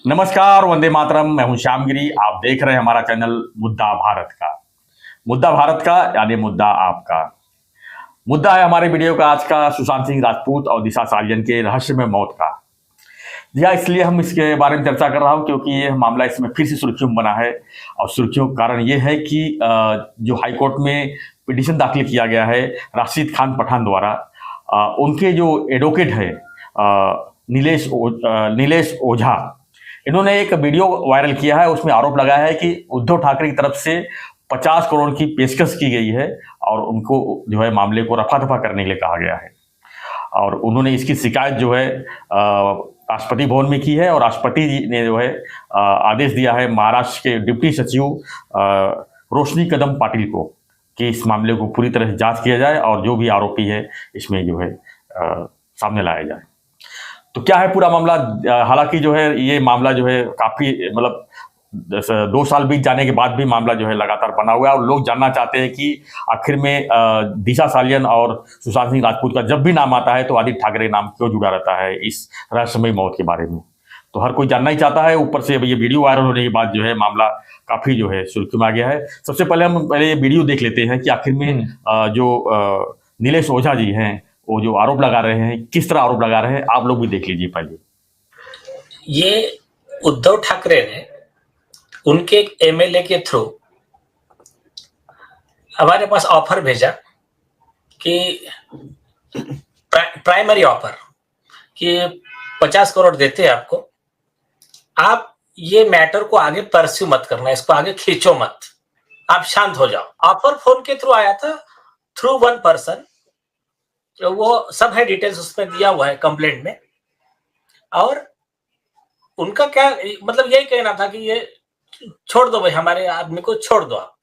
नमस्कार, वंदे मातरम। मैं हूं श्यामगिरी। आप देख रहे हैं हमारा चैनल मुद्दा भारत का। मुद्दा भारत का यानी मुद्दा आपका। मुद्दा है हमारे वीडियो का आज का सुशांत सिंह राजपूत और दिशा सालियन के रहस्यमय मौत का। जी हाँ, इसलिए हम इसके बारे में चर्चा कर रहा हूं क्योंकि ये मामला इसमें फिर से सुर्खियों में बना है। और सुर्खियों का कारण ये है कि जो हाईकोर्ट में पिटीशन दाखिल किया गया है राशिद खान पठान द्वारा, उनके जो एडवोकेट है नीलेश ओझा, इन्होंने एक वीडियो वायरल किया है। उसमें आरोप लगाया है कि उद्धव ठाकरे की तरफ से 50 करोड़ की पेशकश की गई है और उनको जो है मामले को रफा दफा करने के लिए कहा गया है। और उन्होंने इसकी शिकायत जो है राष्ट्रपति भवन में की है और राष्ट्रपति जी ने जो है आदेश दिया है महाराष्ट्र के डिप्टी सचिव रोशनी कदम पाटिल को कि इस मामले को पूरी तरह से जांच किया जाए और जो भी आरोपी है इसमें जो है सामने लाया जाए। तो क्या है पूरा मामला? हालांकि जो है ये मामला जो है काफी मतलब 2 साल बीत जाने के बाद भी मामला जो है लगातार बना हुआ है और लोग जानना चाहते हैं कि आखिर में दिशा सालियन और सुशांत सिंह राजपूत का जब भी नाम आता है तो आदित्य ठाकरे नाम क्यों जुड़ा रहता है इस रहस्यमय मौत के बारे में। तो हर कोई जानना ही चाहता है। ऊपर से ये वीडियो वायरल होने के बाद जो है मामला काफी जो है सुर्खियों में आ गया है। सबसे पहले हम ये वीडियो देख लेते हैं कि आखिर में जो नीलेश ओझा जी हैं वो जो आरोप लगा रहे हैं, किस तरह आरोप लगा रहे हैं, आप लोग भी देख लीजिए पहले। ये उद्धव ठाकरे ने उनके एक एमएलए के थ्रू हमारे पास ऑफर भेजा कि प्राइमरी ऑफर कि 50 करोड़ देते हैं आपको, आप ये मैटर को आगे परस्यू मत करना, इसको आगे खींचो मत, आप शांत हो जाओ। ऑफर फोन के थ्रू आया था, थ्रू वन पर्सन। वो सब है, डिटेल्स उसमें दिया हुआ है कंप्लेंट में। और उनका क्या मतलब यही कहना था कि ये छोड़ दो भाई, हमारे आदमी को छोड़ दो आप,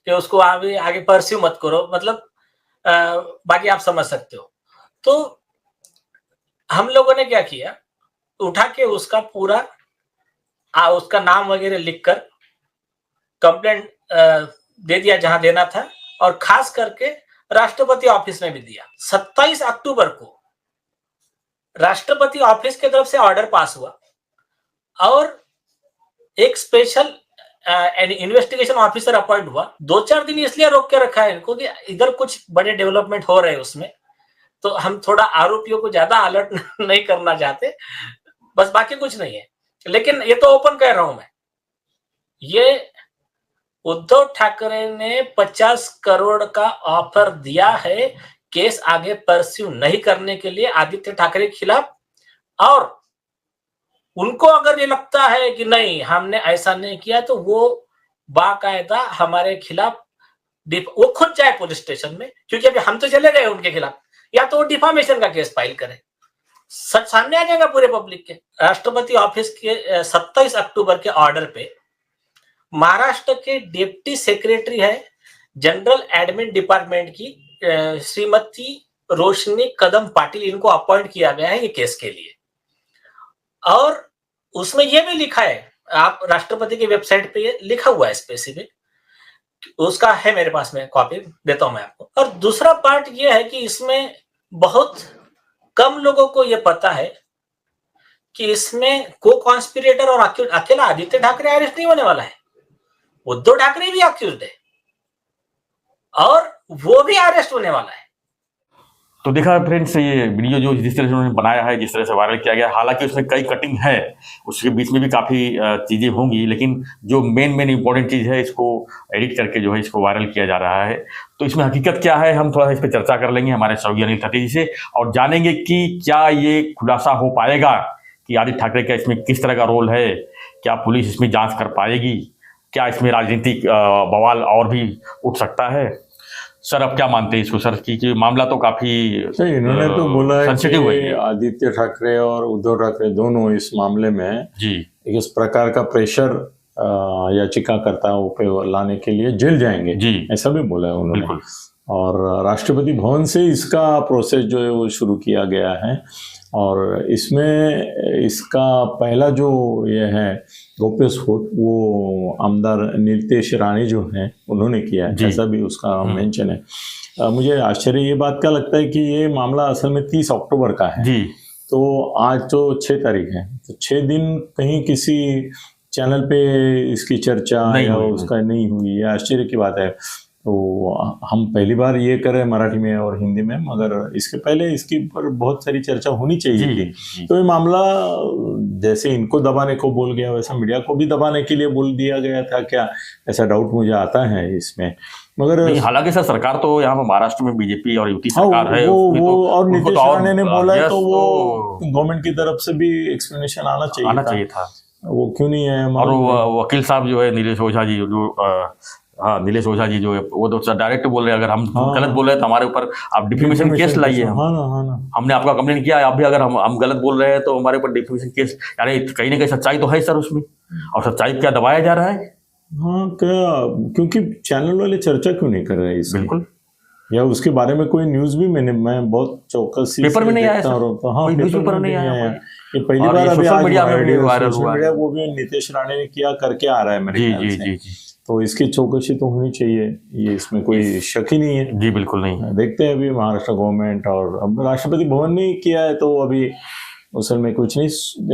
कि उसको आगे परस्यू मत करो, मतलब बाकी आप समझ सकते हो। तो हम लोगों ने क्या किया, उठा के उसका पूरा उसका नाम वगैरह लिखकर कंप्लेंट दे दिया जहां देना था, और खास करके राष्ट्रपति ऑफिस में भी दिया। 27 अक्टूबर को राष्ट्रपति ऑफिस की तरफ से ऑर्डर पास हुआ और एक स्पेशल इन्वेस्टिगेशन ऑफिसर अपॉइंट हुआ। 2-4 दिन इसलिए रोक के रखा है इनको कि इधर कुछ बड़े डेवलपमेंट हो रहे हैं उसमें, तो हम थोड़ा आरोपियों को ज्यादा अलर्ट नहीं करना चाहते, बस बाकी कुछ नहीं है। लेकिन ये तो ओपन कह रहा हूं मैं, ये उद्धव ठाकरे ने 50 करोड़ का ऑफर दिया है केस आगे परस्यू नहीं करने के लिए आदित्य ठाकरे के खिलाफ। और उनको अगर ये लगता है कि नहीं हमने ऐसा नहीं किया, तो वो बाकायदा हमारे खिलाफ वो खुद जाए पुलिस स्टेशन में, क्योंकि अभी हम तो चले गए उनके खिलाफ, या तो वो डिफामेशन का केस फाइल करें, सच सामने आ जाएगा पूरे पब्लिक के। राष्ट्रपति ऑफिस के 27 अक्टूबर के ऑर्डर पे महाराष्ट्र के डिप्टी सेक्रेटरी है जनरल एडमिन डिपार्टमेंट की श्रीमती रोशनी कदम पाटिल, इनको अपॉइंट किया गया है ये केस के लिए। और उसमें यह भी लिखा है, आप राष्ट्रपति की वेबसाइट पे ये लिखा हुआ है स्पेसिफिक, उसका है मेरे पास में कॉपी, देता हूं मैं आपको। और दूसरा पार्ट ये है कि इसमें बहुत कम लोगों को यह पता है कि इसमें को कॉन्स्पिरेटर और अकेला आदित्य ठाकरे अरेस्ट नहीं होने वाला है, उद्धव ठाकरे भी अक्यूज्ड है और वो भी अरेस्ट होने वाला है। तो देखा फ्रेंड्स, ये वीडियो जो जिस तरह से उन्होंने बनाया है, जिस तरह से वायरल किया गया, हालांकि उसमें कई कटिंग है, उसके बीच में भी काफ़ी चीज़ें होंगी, लेकिन जो मेन इंपॉर्टेंट चीज़ है इसको एडिट करके जो है इसको वायरल किया जा रहा है। तो इसमें हकीकत क्या है, हम थोड़ा सा इस पर चर्चा कर लेंगे हमारे सहयोगी अनिल खत्री जी से, और जानेंगे कि क्या ये खुलासा हो पाएगा कि आदित्य ठाकरे का इसमें किस तरह का रोल है, क्या पुलिस इसमें जाँच कर पाएगी, क्या इसमें राजनीतिक बवाल और भी उठ सकता है। सर आप क्या मानते हैं इसको सर कि मामला तो काफी सही, इन्होंने तो बोला है कि आदित्य ठाकरे और उद्धव ठाकरे दोनों इस मामले में जी इस प्रकार का प्रेशर याचिकाकर्ताओं पे लाने के लिए जेल जाएंगे जी, ऐसा भी बोला है उन्होंने। और राष्ट्रपति भवन से इसका प्रोसेस जो है वो शुरू किया गया है, और इसमें इसका पहला जो ये है गोप्य स्फोट वो आमदार नीतेश राणे जो हैं उन्होंने किया है, ऐसा भी उसका मेंशन है। मुझे आश्चर्य ये बात का लगता है कि ये मामला असल में 30 अक्टूबर का है जी। तो आज तो 6 तारीख है, तो 6 दिन कहीं किसी चैनल पे इसकी चर्चा या उसका नहीं हुई, ये आश्चर्य की बात है। तो हम पहली बार ये कर रहे हैं मराठी में और हिंदी में, मगर इसके पहले इसकी पर बहुत सारी चर्चा होनी चाहिए थी। तो ये मामला जैसे इनको दबाने को बोल गया, वैसा मीडिया को भी दबाने के लिए बोल दिया गया था क्या, ऐसा डाउट मुझे आता है इसमें। मगर हालांकि सर सरकार तो यहाँ पर महाराष्ट्र में बीजेपी और युति सरकार है, वो और नीतीश राणे ने बोला है, तो वो गवर्नमेंट की तरफ से भी एक्सप्लेनेशन आना चाहिए था। वो क्यों नहीं है? और वकील साहब जो है नीलेश ओझा जी, जो नीलेश ओझा जी जो है, वो तो डायरेक्ट बोल रहे हैं अगर हम गलत बोल रहे हैं तो हमारे ऊपर आप डिफेमेशन केस लाइए। हमने आपका कंप्लेंट किया, आप भी अगर हम गलत बोल रहे हैं तो हमारे ऊपर डिफेमेशन केस, यानी कहीं ना कहीं सच्चाई तो है सर उसमें, और सच्चाई क्या दबाया जा रहा है? हाँ, क्या क्योंकि चैनल वाले चर्चा क्यों नहीं कर रहे हैं इसमें? बिल्कुल, या उसके बारे में कोई न्यूज भी मैं बहुत चौकसी पेपर में नहीं आया। हाँ, पेपर में नहीं आया। ये पहली बार अभी सोशल मीडिया में वायरल हुआ है, वो भी नीतीश राणे ने किया करके आ रहा है मेरे ख्याल से। तो इसकी चौकसी तो होनी चाहिए, ये इसमें कोई शक ही नहीं है। जी बिल्कुल नहीं। देखते हैं अभी महाराष्ट्र गवर्नमेंट, और अब राष्ट्रपति भवन ने किया है तो अभी असल में कुछ नहीं,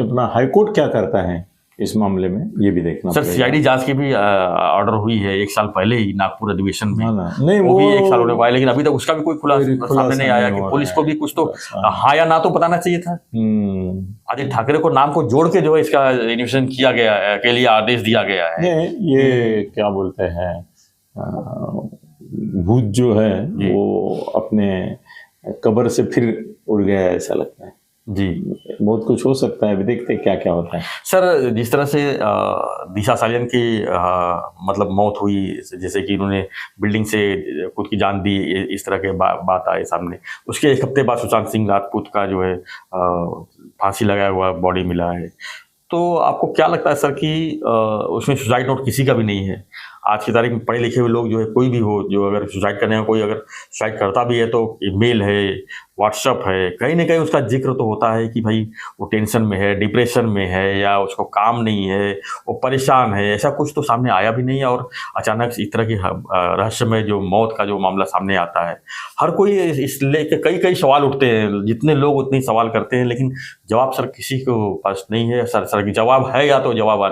अपना हाईकोर्ट क्या करता है इस मामले में, ये भी देखना सर। सीआईडी जांच की भी ऑर्डर हुई है 1 साल पहले ही नागपुर अधिवेशन में। नहीं, वो भी 1 साल होने वाला, लेकिन अभी तक उसका भी कोई खुलासा सामने नहीं आया कि पुलिस को भी कुछ तो हाँ या ना तो बताना चाहिए था। आदित्य ठाकरे को नाम को जोड़ के जो है इसका इन्वेस्टिगेशन किया गया है, के लिए आदेश दिया गया है। ये क्या बोलते हैं, भूत जो है वो अपने कब्र से फिर उड़ गया है, ऐसा लगता है जी। बहुत कुछ हो सकता है, अभी देखते हैं क्या क्या होता है। सर जिस तरह से दिशा सालियन की मतलब मौत हुई, जैसे कि इन्होंने बिल्डिंग से खुद की जान दी, इस तरह के बात आए सामने, उसके 1 हफ्ते बाद सुशांत सिंह राजपूत का जो है फांसी लगाया हुआ बॉडी मिला है। तो आपको क्या लगता है सर कि उसमें सुसाइड नोट किसी का भी नहीं है? आज की तारीख में पढ़े लिखे हुए लोग जो है, कोई भी हो, जो अगर सुसाइड करने का कोई अगर सुसाइड करता भी है तो ईमेल है, व्हाट्सएप है, कहीं ना कहीं उसका जिक्र तो होता है कि भाई वो टेंशन में है, डिप्रेशन में है, या उसको काम नहीं है, वो परेशान है। ऐसा कुछ तो सामने आया भी नहीं है, और अचानक इस तरह की रहस्यमय जो मौत का जो मामला सामने आता है, हर कोई इस लेके कई सवाल उठते हैं, जितने लोग उतने सवाल करते हैं, लेकिन जवाब सर किसी को पास नहीं है। सर की जवाब है या तो जवाब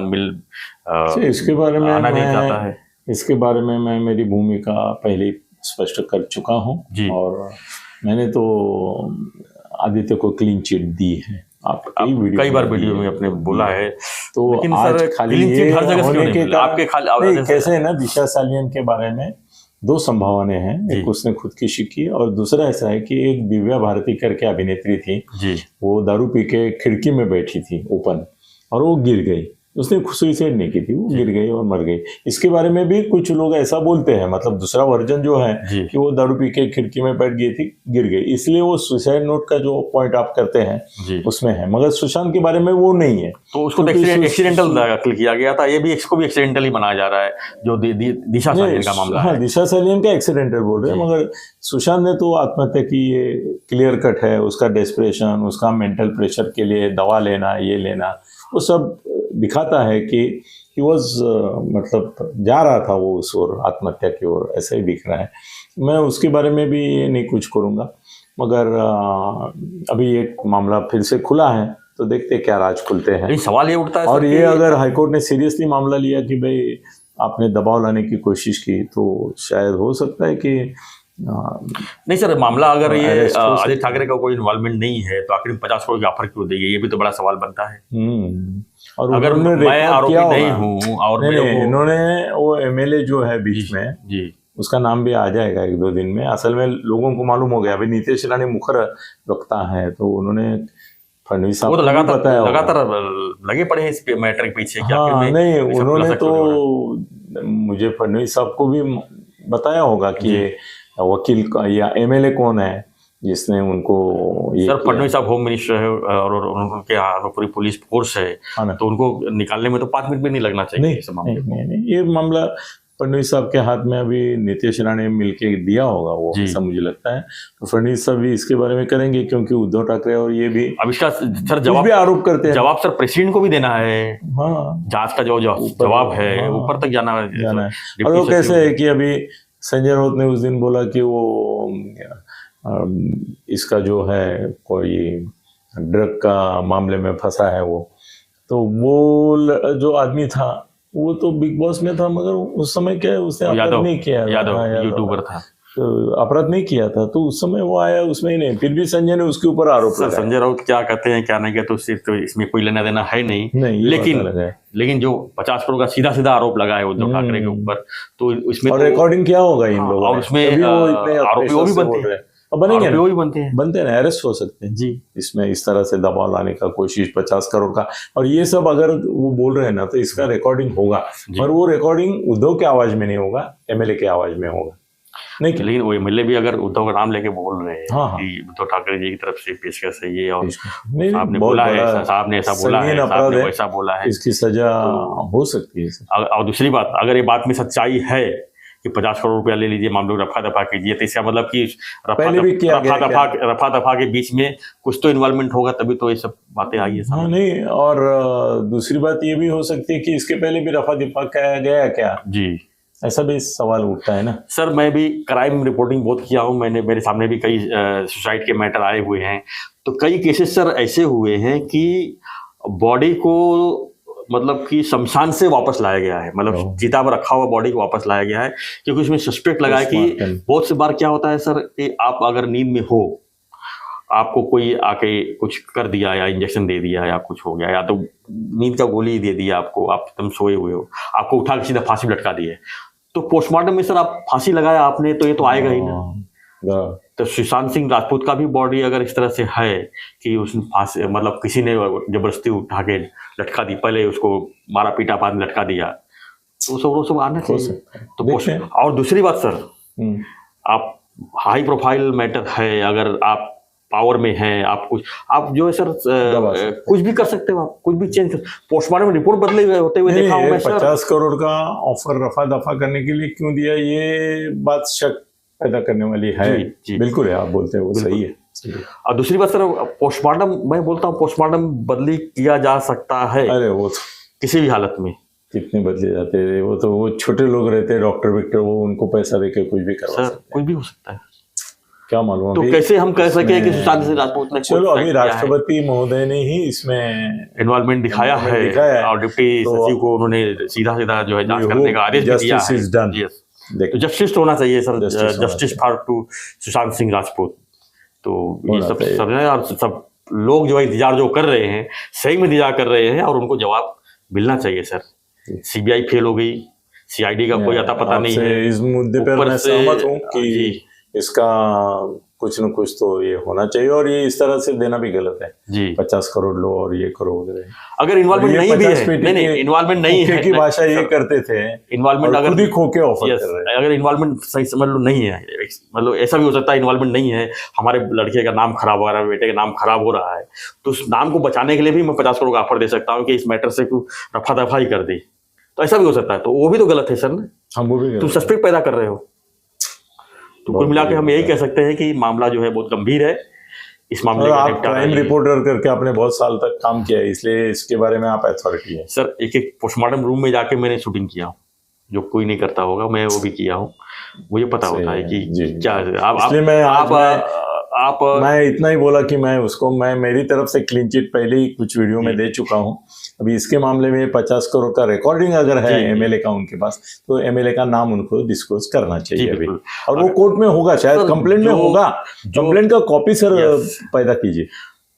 इसके बारे में आना नहीं चाहता है। इसके बारे में मैं मेरी भूमिका पहले स्पष्ट कर चुका हूँ, और मैंने तो आदित्य को क्लीन चिट दी है। आप कई बार वीडियो में अपने बोला है, तो लेकिन आज सर खाली ये हर जगह होने के आपके कैसे है ना, दिशा सालियन के बारे में 2 संभावनाएं हैं। एक उसने खुदकुशी की, और दूसरा ऐसा है कि एक दिव्या भारती करके अभिनेत्री थी जी, वो दारू पी के खिड़की में बैठी थी ओपन, और वो गिर गई। उसने सुसाइड नहीं की थी, वो गिर गई और मर गई। इसके बारे में भी कुछ लोग ऐसा बोलते हैं, मतलब दूसरा वर्जन जो है कि वो दारू पी के खिड़की में बैठ गई थी, गिर गई, इसलिए वो सुसाइड नोट का जो पॉइंट आप करते हैं उसमें है, मगर सुशांत के बारे में वो नहीं है। तो उसको एक्सीडेंटल किया गया था, ये भी इसको भी एक्सीडेंटल ही बनाया जा रहा है, जो दिशा सालियन का मामला है। दिशा सालियन का एक्सीडेंटल बोल रहे हैं, मगर सुशांत ने तो आत्महत्या की, ये क्लियर कट है। उसका डेस्परेशन, उसका मेंटल प्रेशर के लिए दवा लेना, ये लेना, वो सब दिखाता है कि ही वॉज मतलब जा रहा था वो उस ओर, आत्महत्या की ओर, ऐसा ही दिख रहा है। मैं उसके बारे में भी नहीं कुछ करूँगा, मगर अभी एक मामला फिर से खुला है, तो देखते क्या राज खुलते हैं। सवाल ये उठता है, और ये अगर हाईकोर्ट ने सीरियसली मामला लिया कि भाई आपने दबाव लाने की कोशिश की, तो शायद हो सकता है कि नहीं सर, मामला अगर ये आदित्य ठाकरे का कोई इन्वॉल्वमेंट नहीं है तो आखिर 50 करोड़ की ऑफर क्यों देगी, ये भी तो बड़ा सवाल बनता है। और अगर मैं आरोपी नहीं हूँ, और इन्होंने वो एमएलए जो है बीच में जी, उसका नाम भी आ जाएगा 1-2 दिन में। असल में लोगों को मालूम हो गया, अभी नीतीश राणे मुखर वक्ता है, तो उन्होंने फडणवीस साहब को तो लगातार लगे पड़े हैं इस मैटर के पीछे। हाँ, नहीं, उन्होंने तो मुझे फडणवीस साहब को भी बताया होगा कि वकील या एमएलए कौन है जिसने उनको ये सर, फडणवीस साहब होम मिनिस्टर है, और उनके यहाँ पूरी पुलिस फोर्स है, तो उनको निकालने में तो 5 मिनट भी नहीं लगना चाहिए। नहीं, ये मामला फडणवीस साहब के हाथ में अभी नीतीश राणे मिलके दिया होगा, वो ऐसा मुझे लगता है। तो फडणवीस साहब भी इसके बारे में करेंगे, क्योंकि उद्धव ठाकरे और ये भी अब इसका सर जवाब भी आरोप करते हैं। जवाब सर प्रेसिडेंट को भी देना है। हाँ, जांच का जो जवाब है ऊपर तक जाना है। और वो कैसे है कि अभी संजय राउत ने उस दिन बोला कि वो इसका जो है कोई ड्रग का मामले में फंसा है वो। तो वो जो आदमी था वो तो बिग बॉस में था, मगर उस समय क्या है उसने अपराध नहीं किया, यूट्यूबर था, तो अपराध नहीं किया था, तो उस समय वो आया उसमें ही नहीं, फिर भी संजय ने उसके ऊपर आरोप लगाया। संजय राउत क्या कहते हैं क्या नहीं कहते सिर्फ तो इसमें कोई लेना देना है नहीं, लेकिन जो 50 करोड़ का सीधा सीधा आरोप लगा है उद्धव ठाकरे के ऊपर, तो इसमें और रिकॉर्डिंग क्या होगा इन लोगों और उसमें आरोपी वो भी बनते हैं, बनेंगे वो भी बनते हैं, अरेस्ट हो सकते हैं जी। इसमें इस तरह से दबाव लाने का कोशिश 50 करोड़ का, और ये सब अगर वो बोल रहे हैं ना तो इसका रिकॉर्डिंग होगा, और वो रिकॉर्डिंग उद्धव के आवाज में नहीं होगा, एमएलए के आवाज में होगा। नहीं, लेकिन वो एमएलए भी अगर उद्धव का नाम लेके बोल रहे हैं कि उद्धव ठाकरे जी की तरफ से पेशकश है ये, और आपने बोला है, साहब ने ऐसा बोला है, साहब ने वैसा बोला है, इसकी सजा हो सकती है। और दूसरी बात, अगर ये बात में सच्चाई है कि 50 करोड़ रुपया ले लीजिए, मामले रफा दफा कीजिए, तो इसका मतलब कि रफा दफा के बीच में कुछ तो इन्वॉल्वमेंट होगा, तभी तो ये सब बातें आई है। हाँ नहीं, और दूसरी बात ये भी हो सकती है कि इसके पहले भी रफा दफा किया गया क्या जी, ऐसा भी सवाल उठता है ना। सर मैं भी क्राइम रिपोर्टिंग बहुत किया हूँ, मेरे सामने भी कई सुसाइड के मैटर आए हुए हैं, तो कई केसेस सर ऐसे हुए हैं कि बॉडी को मतलब कि शमशान से वापस लाया गया है, मतलब चिता पर रखा हुआ बॉडी को वापस लाया गया है, क्योंकि उसमें सस्पेक्ट लगा है कि बहुत सी बार क्या होता है सर कि आप अगर नींद में हो, आपको कोई आके कुछ कर दिया या इंजेक्शन दे दिया या कुछ हो गया, या तो नींद का गोली दे दिया आपको, आप एकदम सोए हुए हो, आपको उठा के सीधा फांसी लटका दिए, तो पोस्टमार्टम में सर आप फांसी लगाया आपने, तो ये तो आएगा ही ना। तो सुशांत सिंह राजपूत का भी बॉडी अगर इस तरह से है कि उसने फांसी मतलब किसी ने जबरदस्ती उठा के लटका दी, पहले उसको मारा पीटा बाद में लटका दिया, तो वो सब आना चाहिए। तो और दूसरी बात सर, आप हाई प्रोफाइल मैटर है, अगर आप पावर में है, आप जो है सर कुछ भी कर सकते हो, आप कुछ भी चेंज कर, पोस्टमार्टम में रिपोर्ट बदले हुए होते हुए देखा हूं मैं सर। 50 करोड़ का ऑफर रफा दफा करने के लिए क्यों दिया, ये बात शक पैदा करने वाली है। जी, बिल्कुल है, आप बोलते हैं वो सही है। और दूसरी बात सर, पोस्टमार्टम मैं बोलता हूँ पोस्टमार्टम बदली किया जा सकता है, अरे वो किसी भी हालत में कितने बदले जाते हैं, वो छोटे लोग रहते हैं, डॉक्टर विक्टर, वो उनको पैसा देके कुछ भी करवा सकते हैं, कुछ भी हो सकता है, क्या मालूम। तो कैसे हम कह सके कि सुशांत सिंह राजपूत ने, चलो अभी राष्ट्रपति महोदय ने ही इसमें इन्वॉल्वमेंट दिखाया है, और डिप्टी सचिव को उन्होंने सीधा सीधा जो है जांच करने का आदेश दिया है। तो जस्टिस होना चाहिए sir, justice for to Sushant Singh Rajput. तो ये सब है, और सब लोग जो है इंतजार जो कर रहे हैं, सही में इंतजार कर रहे हैं, और उनको जवाब मिलना चाहिए सर। सीबीआई फेल हो गई, सीआईडी का कोई अता पता नहीं है। इस मुद्दे पर मैं सहमत हूँ कि इसका कुछ न कुछ तो ये होना चाहिए, और ये इस तरह से देना भी गलत है जी। 50 करोड़ लो और ये करो वगैरह, अगर इन्वॉल्वमेंट नहीं भी है, नहीं इन्वॉल्वमेंट नहीं है, की भाषा ये करते थे, इन्वॉल्वमेंट अगर खुद ही खोके ऑफर कर रहे हैं, अगर इन्वॉल्वमेंट सही समझ लो नहीं है, मतलब ऐसा भी हो सकता है इन्वॉल्वमेंट नहीं है, हमारे लड़के का नाम खराब हो रहा है, बेटे का नाम खराब हो रहा है, तो उस नाम को बचाने के लिए भी मैं 50 करोड़ का ऑफर दे सकता हूँ कि इस मैटर से तू रफा दफा ही कर दी, तो ऐसा भी हो सकता है, तो वो भी तो गलत है सर ना, हम वो भी तुम सस्पेक्ट पैदा कर रहे हो। तो कुल मिला के हम यही कह सकते हैं कि मामला जो है बहुत गंभीर है, इस मामले का निपटारा, क्राइम रिपोर्टर करके आपने बहुत साल तक काम किया है, इसलिए इसके बारे में आप अथॉरिटी है सर। एक एक पोस्टमार्टम रूम में जाके मैंने शूटिंग किया हूँ, जो कोई नहीं करता होगा, मैं वो भी किया हूँ, मुझे पता होता है कि क्या आप मैं इतना ही बोला कि मैं मेरी तरफ से क्लीन चिट पहले ही कुछ वीडियो में दे चुका हूँ। अभी इसके मामले में 50 करोड़ का रिकॉर्डिंग अगर है एमएलए का उनके पास, तो एमएलए का नाम उनको डिस्क्लोज करना चाहिए अभी, और वो कोर्ट में होगा, शायद कंप्लेंट में होगा, कंप्लेंट का कॉपी सर पैदा कीजिए।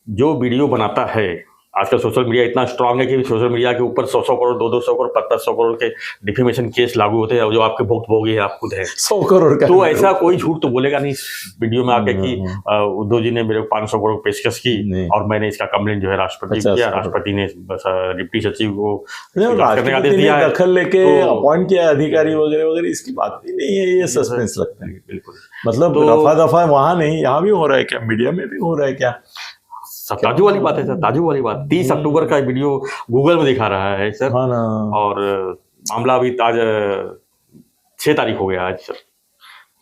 जो वीडियो बनाता है, आजकल सोशल मीडिया इतना स्ट्रांग है कि सोशल मीडिया के ऊपर 100 करोड़ 200 करोड़ 500 करोड़ के डिफेमेशन केस लागू होते हैं, जो आपके भुक्तभोगी है आप खुद है 100 करोड़ का, तो ऐसा कोई झूठ तो बोलेगा नहीं वीडियो में आके कि उद्धव जी ने मेरे को 500 करोड़ पेशकश की और मैंने इसका कंप्लेंट जो है राष्ट्रपति को किया, राष्ट्रपति ने डिप्टी सचिव को करने का आदेश दिया, दखल लेके अपॉइंट किया अधिकारी वगैरह वगैरह, इसकी बात भी नहीं है, ये सस्पेंस लगता है बिल्कुल। मतलब रफा दफा वहां नहीं, यहाँ भी हो रहा है क्या, मीडिया में भी हो रहा है क्या? ताजू वाली बात है सर, ताजू वाली बात 30 अक्टूबर का वीडियो गूगल में दिखा रहा है सर, हाँ ना। और मामला अभी आज 6 तारीख हो गया आज सर,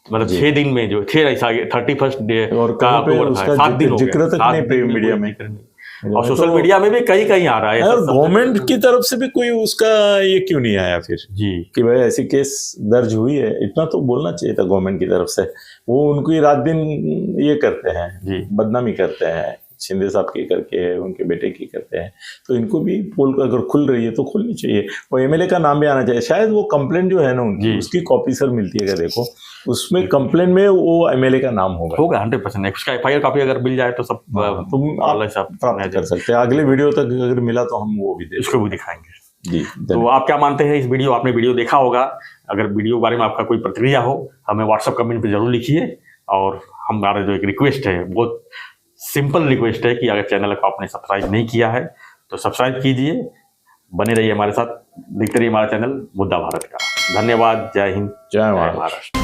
मतलब 6 दिन में जो 31st डे का अक्टूबर था, 7 दिन जिक्र तक नहीं मीडिया में, और सोशल मीडिया में भी कहीं आ रहा है। और गवर्नमेंट की तरफ से भी कोई उसका ये क्यों नहीं आया फिर जी कि भाई ऐसी केस दर्ज हुई है, इतना तो बोलना चाहिए था गवर्नमेंट की तरफ से। वो उनको रात दिन ये करते हैं जी, बदनामी करते हैं, शिंदे साहब की करके है, उनके बेटे की करते हैं, तो इनको भी पोल अगर खुल रही है तो खुलनी चाहिए। वो एमएलए का नाम भी आना चाहिए। शायद वो कंप्लेंट जो है ना उनकी, उसकी कॉपी सर मिलती है, अगर देखो उसमें कंप्लेंट में वो एमएलए का नाम होगा 100%। उसका एफआईआर कॉपी अगर मिल जाए तो सब तुम प्राप्त कर सकते हैं। अगले वीडियो तक अगर मिला तो हम वो भी उसको भी दिखाएंगे जी। तो आप क्या मानते हैं इस वीडियो, आपने वीडियो देखा होगा, अगर वीडियो बारे में आपका कोई प्रतिक्रिया हो हमें व्हाट्सएप कमेंट पे जरूर लिखिए। और हमारा जो एक रिक्वेस्ट है, बहुत सिंपल रिक्वेस्ट है कि अगर चैनल को आपने सब्सक्राइब नहीं किया है तो सब्सक्राइब कीजिए, बने रहिए हमारे साथ, देखते रहिए हमारा चैनल मुद्दा भारत का। धन्यवाद। जय हिंद, जय महाराष्ट्र।